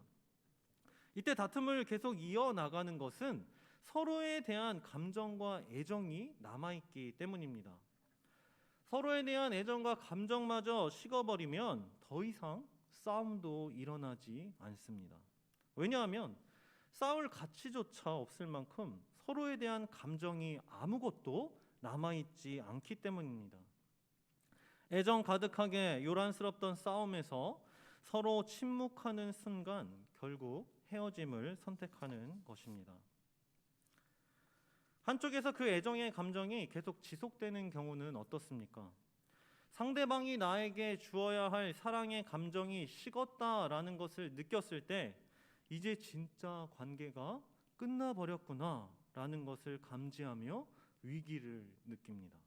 이때 다툼을 계속 이어나가는 것은 서로에 대한 감정과 애정이 남아있기 때문입니다. 서로에 대한 애정과 감정마저 식어버리면 더 이상 싸움도 일어나지 않습니다. 왜냐하면 싸울 가치조차 없을 만큼 서로에 대한 감정이 아무것도 남아있지 않기 때문입니다. 애정 가득하게 요란스럽던 싸움에서 서로 침묵하는 순간 결국 헤어짐을 선택하는 것입니다. 한쪽에서 그 애정의 감정이 계속 지속되는 경우는 어떻습니까? 상대방이 나에게 주어야 할 사랑의 감정이 식었다라는 것을 느꼈을 때 이제 진짜 관계가 끝나버렸구나 라는 것을 감지하며 위기를 느낍니다.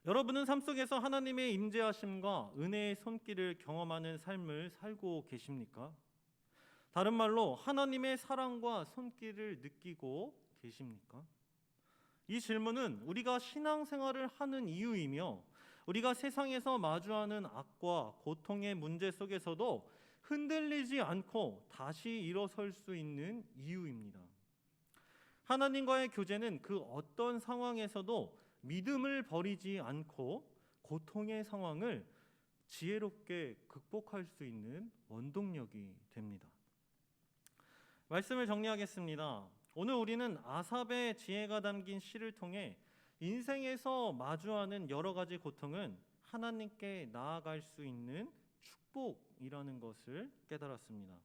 여러분은 삶 속에서 하나님의 임재하심과 은혜의 손길을 경험하는 삶을 살고 계십니까? 다른 말로 하나님의 사랑과 손길을 느끼고 계십니까? 이 질문은 우리가 신앙생활을 하는 이유이며 우리가 세상에서 마주하는 악과 고통의 문제 속에서도 흔들리지 않고 다시 일어설 수 있는 이유입니다. 하나님과의 교제는 그 어떤 상황에서도 믿음을 버리지 않고 고통의 상황을 지혜롭게 극복할 수 있는 원동력이 됩니다. 말씀을 정리하겠습니다. 오늘 우리는 아삽의 지혜가 담긴 시를 통해 인생에서 마주하는 여러 가지 고통은 하나님께 나아갈 수 있는 축복이라는 것을 깨달았습니다.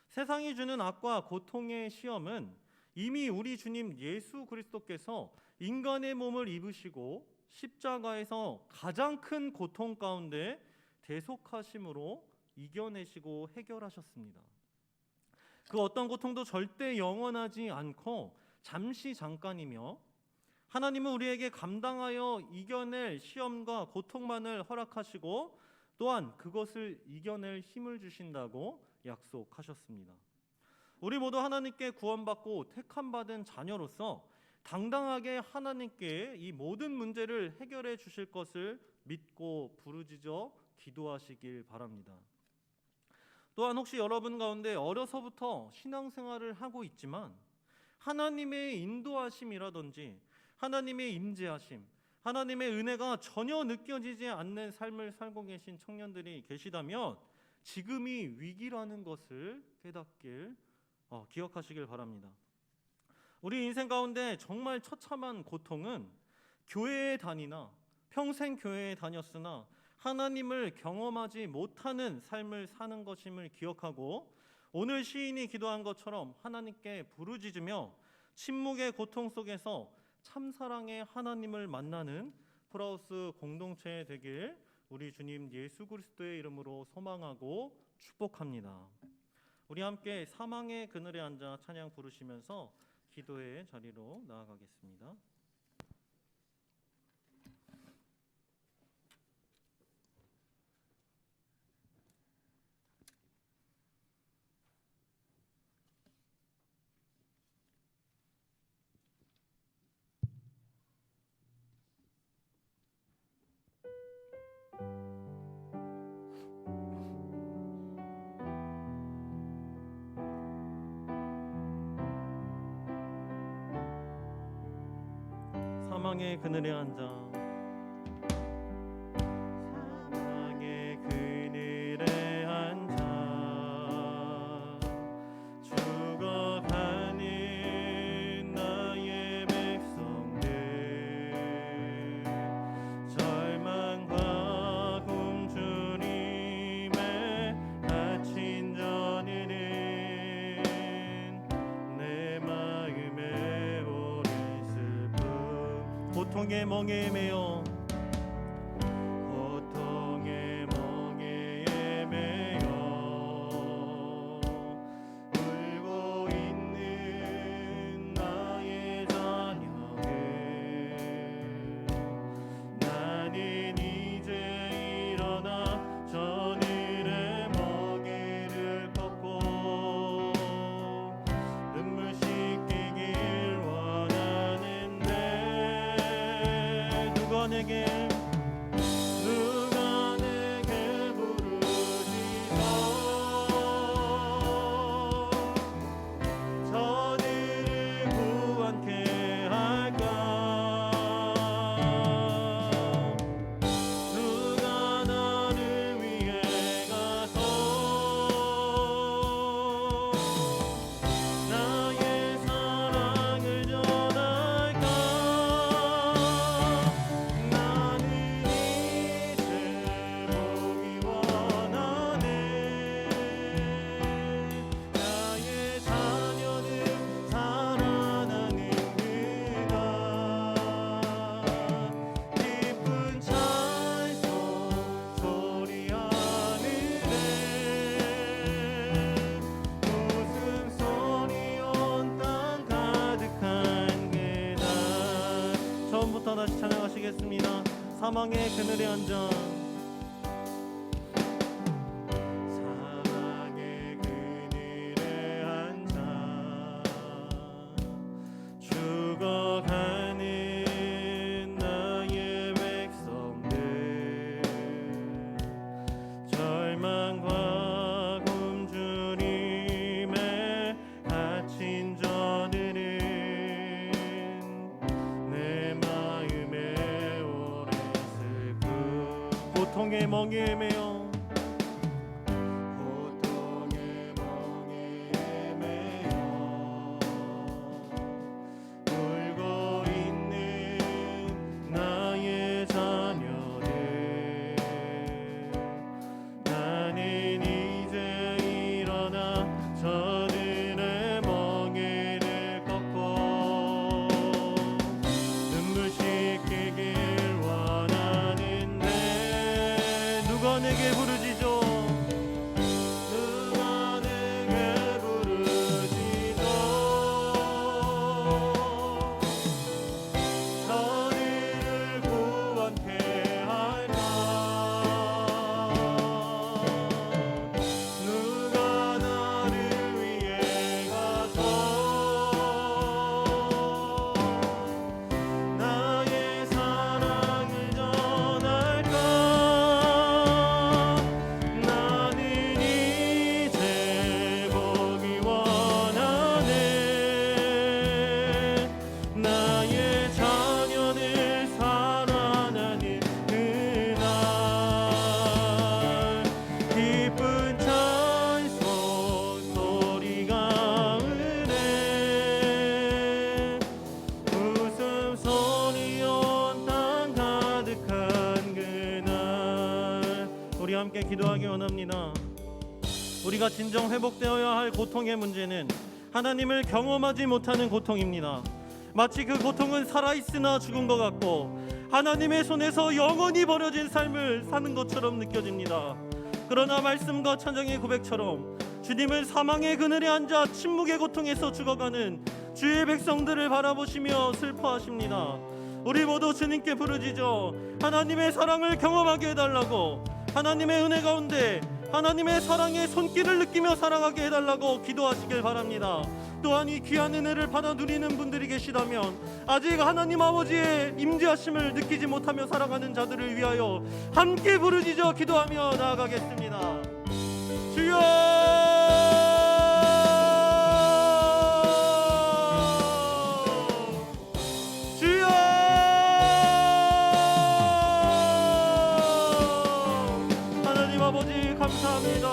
세상이 주는 악과 고통의 시험은 이미 우리 주님 예수 그리스도께서 인간의 몸을 입으시고 십자가에서 가장 큰 고통 가운데 대속하심으로 이겨내시고 해결하셨습니다. 그 어떤 고통도 절대 영원하지 않고 잠시 잠깐이며 하나님은 우리에게 감당하여 이겨낼 시험과 고통만을 허락하시고 또한 그것을 이겨낼 힘을 주신다고 약속하셨습니다. 우리 모두 하나님께 구원받고 택함받은 자녀로서 당당하게 하나님께 이 모든 문제를 해결해 주실 것을 믿고 부르짖어 기도하시길 바랍니다. 또한 혹시 여러분 가운데 어려서부터 신앙생활을 하고 있지만 하나님의 인도하심이라든지 하나님의 임재하심, 하나님의 은혜가 전혀 느껴지지 않는 삶을 살고 계신 청년들이 계시다면 지금이 위기라는 것을 기억하시길 바랍니다. 우리 인생 가운데 정말 처참한 고통은 교회에 다니나 평생 교회에 다녔으나 하나님을 경험하지 못하는 삶을 사는 것임을 기억하고 오늘 시인이 기도한 것처럼 하나님께 부르짖으며 침묵의 고통 속에서 참사랑의 하나님을 만나는 프라우스 공동체 되길 우리 주님 예수 그리스도의 이름으로 소망하고 축복합니다. 우리 함께 사망의 그늘에 앉아 찬양 부르시면서 기도의 자리로 나아가겠습니다. 사망의 그늘에 앉아 사망의 그늘에 앉아 죽어가는 나의 백성들 절망과 굶주림에 갇힌 전에는 내 마음에 오랜 슬픔 고통의 멍에 매여 고통의 멍에 매여 울고 있는 나의 자녀들 나는 이제 일어나 저들의 멍에를 꺾고 눈물 씻기길 원하는데 누가 내게 부르짖어 부르시겠습니다. 사망의 그늘에 앉아 사망의 그늘에 앉아 죽어가는 나의 백성들 절망과 굶주림에 갇힌 저들은 내 마음에 오랜 슬픔 고통의 멍에 매여 고통의 멍에 매여 울고 있는 나의 자녀들 나는 이제 일어나 저들의 멍에를 꺾고 눈물 씻기길 원하는데 누가 내게 부르짖어 누가 내게 부르짖어 저들을 구원케 할까 누가 나를 위해 가서 나의 사랑을 전할까 나는 이제 보기 원하네 나의 자녀들 살아나는 그날 기쁜 찬송 소리가 은혜 웃음소리 온 땅 가득한 그날 우리 함께 기도하기 원합니다. 우리가 진정 회복되어야 할 고통의 문제는 하나님을 경험하지 못하는 고통입니다. 마치 그 고통은 살아있으나 죽은 것 같고 하나님의 손에서 영원히 버려진 삶을 사는 것처럼 느껴집니다. 그러나 말씀과 찬양의 고백처럼 주님은 사망의 그늘에 앉아 침묵의 고통에서 죽어가는 주의 백성들을 바라보시며 슬퍼하십니다. 우리 모두 주님께 부르짖어 하나님의 사랑을 경험하게 해달라고 하나님의 은혜 가운데 하나님의 사랑의 손길을 느끼며 살아가게 해달라고 기도하시길 바랍니다. 또한 이 귀한 은혜를 받아 누리는 분들이 계시다면 아직 하나님 아버지의 임재하심을 느끼지 못하며 살아가는 자들을 위하여 함께 부르짖어 기도하며 나아가겠습니다. 주여 주여 하나님 아버지 감사합니다.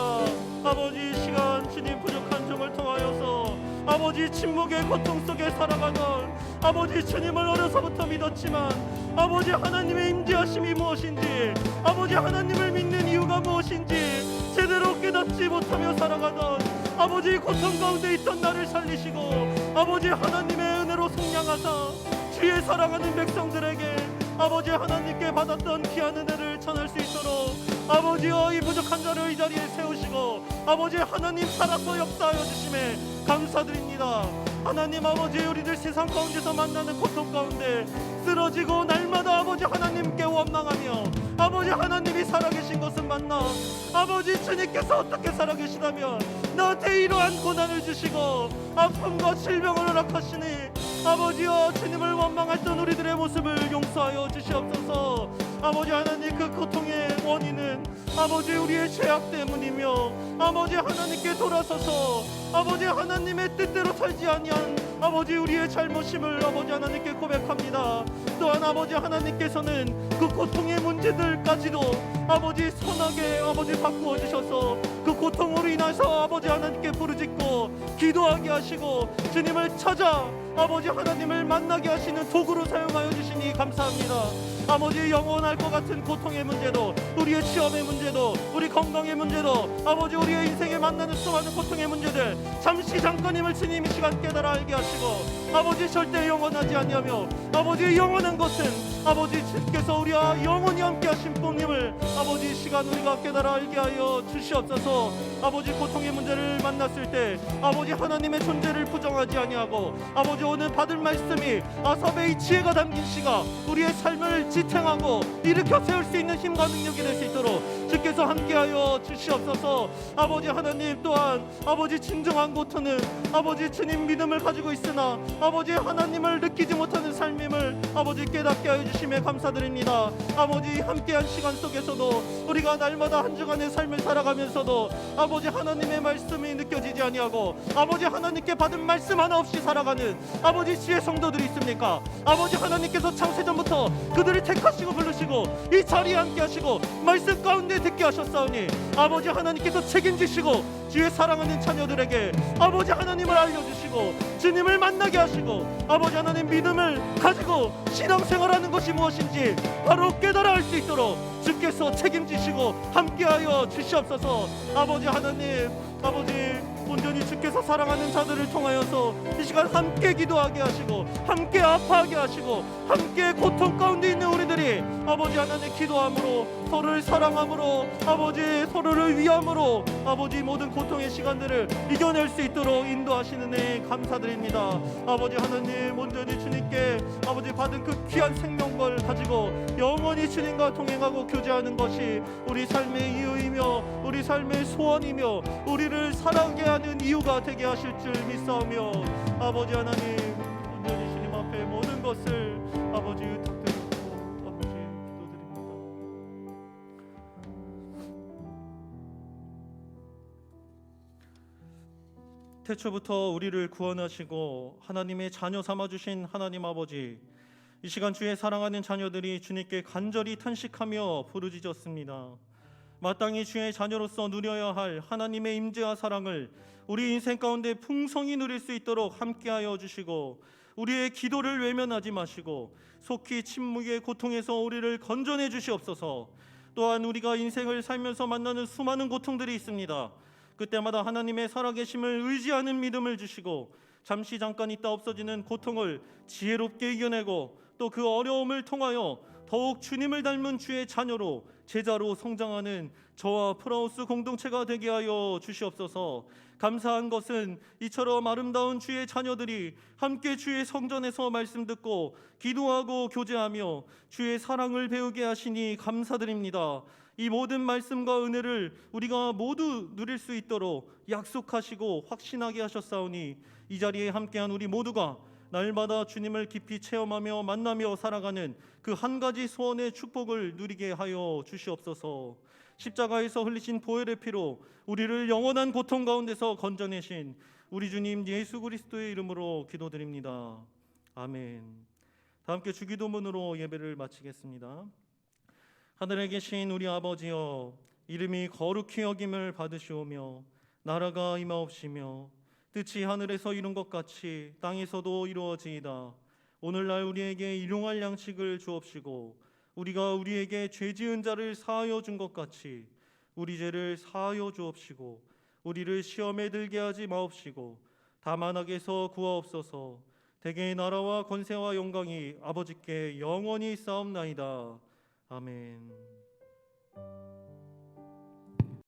아버지 시간 주님 부족한 점을 통하여서 아버지 침묵의 고통 속에 살아가던 아버지 주님을 어려서부터 믿었지만 아버지 하나님의 임재하심이 무엇인지 아버지 하나님을 믿는 이유가 무엇인지 제대로 깨닫지 못하며 살아가던 아버지 고통 가운데 있던 나를 살리시고 아버지 하나님의 은혜로 승량하사 주의 사랑하는 백성들에게 아버지 하나님께 받았던 귀한 은혜를 전할 수 있도록 아버지여 이 부족한 자를 이 자리에 세우시고 아버지 하나님 살아서 역사하여 주심에 감사드립니다. 하나님 아버지 우리들 세상 가운데서 만나는 고통 가운데 쓰러지고 날마다 아버지 하나님께 원망하며 아버지 하나님이 살아계신 것은 맞나 아버지 주님께서 어떻게 살아계시다면 나한테 이러한 고난을 주시고 아픔과 질병을 허락하시니 아버지여 주님을 원망했던 우리들의 모습을 용서하여 주시옵소서. 아버지 하나님 그 고통의 원인은 아버지 우리의 죄악 때문이며 아버지 하나님께 돌아서서 아버지 하나님의 뜻대로 살지 아니한 아버지 우리의 잘못임을 아버지 하나님께 고백합니다. 또한 아버지 하나님께서는 그 고통의 문제들까지도 아버지 선하게 아버지 바꾸어 주셔서 그 고통으로 인해서 아버지 하나님께 부르짖고 기도하게 하시고 주님을 찾아 아버지 하나님을 만나게 하시는 도구로 사용하여 주시니 감사합니다. 아버지 영원할 것 같은 고통의 문제도 우리의 시험의 문제도 우리 건강의 문제도 아버지 우리의 인생에 만나는 수많은 고통의 문제들 잠시 잠깐임을 주님 이 시간 깨달아 알게 하시고 아버지 절대 영원하지 아니하며 아버지 영원한 것은 아버지 주께서 우리와 영원히 함께 하신 복님을 아버지 이 시간 우리가 깨달아 알게 하여 주시옵소서. 아버지 고통의 문제를 만났을 때 아버지 하나님의 존재를 부정하지 아니하고 아버지 오늘 받을 말씀이 아삽의 이 지혜가 담긴 시가 우리의 삶을 지탱하고 일으켜 세울 수 있는 힘과 능력이 될 수 있도록 주께서 함께하여 주시옵소서. 아버지 하나님 또한 아버지 진정한 고통은 아버지 주님 믿음을 가지고 있으나 아버지 하나님을 느끼지 못하는 삶임을 아버지 깨닫게 하여 주심에 감사드립니다. 아버지 함께한 시간 속에서도 우리가 날마다 한 주간의 삶을 살아가면서도 아버지 하나님의 말씀이 느껴지지 아니하고 아버지 하나님께 받은 말씀 하나 없이 살아가는 아버지 지혜 성도들이 있습니까? 아버지 하나님께서 창세전부터 그들을 택하시고 부르시고 이 자리에 함께 하시고 말씀 가운데 듣게 하셨사오니 아버지 하나님께서 책임지시고 주의 사랑하는 자녀들에게 아버지 하나님을 알려주시고 주님을 만나게 하시고 아버지 하나님 믿음을 가지고 신앙생활하는 것이 무엇인지 바로 깨달아 알 수 있도록 주께서 책임지시고 함께하여 주시옵소서. 아버지 하나님 아버지 온전히 주께서 사랑하는 자들을 통하여서 이 시간 함께 기도하게 하시고 함께 아파하게 하시고 함께 고통 가운데 있는 우리들이 아버지 하나님 기도함으로 서로를 사랑함으로 아버지 서로를 위함으로 아버지 모든 고통의 시간들을 이겨낼 수 있도록 인도하시는 애 감사드립니다. 아버지 하나님 온전히 주님께 아버지 받은 그 귀한 생명을 가지고 영원히 주님과 동행하고 교제하는 것이 우리 삶의 이유이며 우리 삶의 소원이며 우리를 살아가게 하는 이유가 되게 하실 줄 믿사오며 아버지 하나님 온전히 주님 앞에 모든 것을 아버지 의탁드리고 아버지 기도드립니다. 태초부터 우리를 구원하시고 하나님의 자녀 삼아주신 하나님 아버지, 이 시간 주의 사랑하는 자녀들이 주님께 간절히 탄식하며 부르짖었습니다. 마땅히 주의 자녀로서 누려야 할 하나님의 임재와 사랑을 우리 인생 가운데 풍성히 누릴 수 있도록 함께하여 주시고 우리의 기도를 외면하지 마시고 속히 침묵의 고통에서 우리를 건져내 주시옵소서. 또한 우리가 인생을 살면서 만나는 수많은 고통들이 있습니다. 그때마다 하나님의 살아계심을 의지하는 믿음을 주시고 잠시 잠깐 있다 없어지는 고통을 지혜롭게 이겨내고 또 그 어려움을 통하여 더욱 주님을 닮은 주의 자녀로 제자로 성장하는 저와 프라우스 공동체가 되게 하여 주시옵소서. 감사한 것은 이처럼 아름다운 주의 자녀들이 함께 주의 성전에서 말씀 듣고 기도하고 교제하며 주의 사랑을 배우게 하시니 감사드립니다. 이 모든 말씀과 은혜를 우리가 모두 누릴 수 있도록 약속하시고 확신하게 하셨사오니 이 자리에 함께한 우리 모두가 날마다 주님을 깊이 체험하며 만나며 살아가는 그 한 가지 소원의 축복을 누리게 하여 주시옵소서. 십자가에서 흘리신 보혈의 피로 우리를 영원한 고통 가운데서 건져내신 우리 주님 예수 그리스도의 이름으로 기도드립니다. 아멘. 다 함께 주기도문으로 예배를 마치겠습니다. 하늘에 계신 우리 아버지여, 이름이 거룩히 여김을 받으시오며 나라가 임하옵시며 뜻이 하늘에서 이룬 것 같이 땅에서도 이루어지이다. 오늘날 우리에게 일용할 양식을 주옵시고 우리가 우리에게 죄 지은 자를 사하여 준 것 같이 우리 죄를 사하여 주옵시고 우리를 시험에 들게 하지 마옵시고 다만 악에서 구하옵소서. 대개의 나라와 권세와 영광이 아버지께 영원히 싸움나이다. 아멘.